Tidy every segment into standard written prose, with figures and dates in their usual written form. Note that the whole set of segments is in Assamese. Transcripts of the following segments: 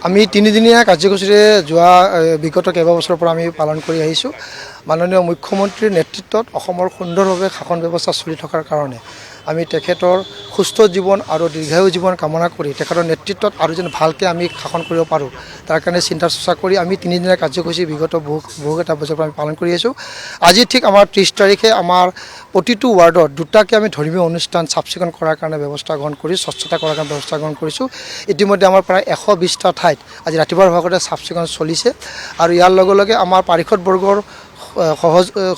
আমি তিনিদিনীয়া কাৰ্যসূচীৰে যোৱা বিগত কেইবাবছৰৰ পৰা আমি পালন কৰি আহিছোঁ। মাননীয় মুখ্যমন্ত্ৰীৰ নেতৃত্বত অসমৰ সুন্দৰভাৱে শাসন ব্যৱস্থা চলি থকাৰ কাৰণে আমি তেখেতৰ সুস্থ জীৱন আৰু দীৰ্ঘায়ু জীৱন কামনা কৰি তেখেতৰ নেতৃত্বত আৰু যেন ভালকৈ আমি শাসন কৰিব পাৰোঁ তাৰ কাৰণে চিন্তা চৰ্চা কৰি আমি তিনিদিনীয়া কাৰ্যসূচী বিগত বহুকেইটা বছৰৰ পৰা আমি পালন কৰি আছোঁ। আজি ঠিক আমাৰ 30 তাৰিখে আমাৰ প্ৰতিটো ৱাৰ্ডত দুটাকৈ আমি ধৰ্মীয় অনুষ্ঠান চাফ চিকুণ কৰাৰ কাৰণে ব্যৱস্থা গ্ৰহণ কৰি স্বচ্ছতা কৰাৰ কাৰণে ব্যৱস্থা গ্ৰহণ কৰিছোঁ। ইতিমধ্যে আমাৰ প্ৰায় 120টা ঠাইত আজি ৰাতিপুৱাৰ ভাগতে চাফ চিকুণ চলিছে আৰু ইয়াৰ লগে লগে আমাৰ পাৰিষদবৰ্গৰ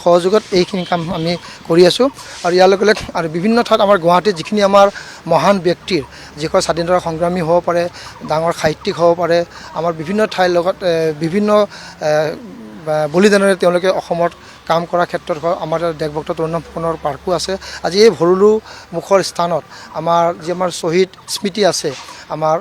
সহযোগত এইখিনি কাম আমি কৰি আছোঁ। আৰু ইয়াৰ লগে লগে আৰু বিভিন্ন ঠাইত আমাৰ গুৱাহাটীত যিখিনি আমাৰ মহান ব্যক্তিৰ যিসকল স্বাধীনতা সংগ্ৰামী হ'ব পাৰে, ডাঙৰ সাহিত্যিক হ'ব পাৰে, আমাৰ বিভিন্ন ঠাইৰ লগত বিভিন্ন বলিদানেৰে তেওঁলোকে অসমত কাম কৰাৰ ক্ষেত্ৰত আমাৰ দেশভক্ত তৰুণসকলৰ পাৰ্কো আছে। আজি এই ভৰলু মুখৰ স্থানত আমাৰ শ্বহীদ স্মৃতি আছে, আমাৰ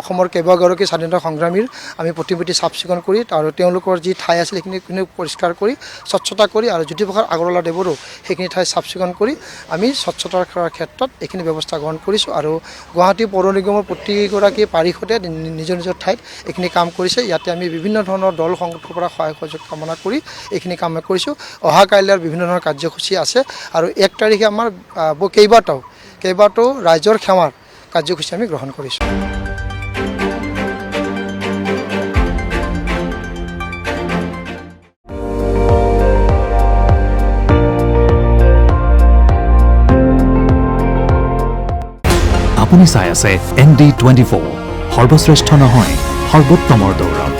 অসমৰ কেইবাগৰাকী স্বাধীনতা সংগ্ৰামীৰ আমি প্ৰতিমূৰ্তি চাফ চিকুণ কৰি আৰু তেওঁলোকৰ যি ঠাই আছিল সেইখিনি পৰিষ্কাৰ কৰি স্বচ্ছতা কৰি আৰু জ্যোতিপ্ৰসাদ আগৰৱালাদেৱৰো সেইখিনি ঠাই চাফ চিকুণ কৰি আমি স্বচ্ছতাৰ ক্ষেত্ৰত এইখিনি ব্যৱস্থা গ্ৰহণ কৰিছোঁ। আৰু গুৱাহাটী পৌৰ নিগমৰ প্ৰতিগৰাকী পাৰিষদে নিজৰ নিজৰ ঠাইত এইখিনি কাম কৰিছে। ইয়াতে আমি বিভিন্ন ধৰণৰ দল সংগঠনৰ পৰা সহায় সহযোগ কামনা কৰি এইখিনি কাম কৰিছোঁ। অহা কাইলৈ বিভিন্ন ধৰণৰ কাৰ্যসূচী আছে আৰু 1 তাৰিখে আমাৰ কেইবাটাও ৰাইজৰ সেৱাৰ কাৰ্যসূচী আমি গ্ৰহণ কৰিছোঁ। আপুনি চাই আছে ND24, সৰ্বশ্ৰেষ্ঠ নহয় সৰ্বোত্তমৰ দৌৰত।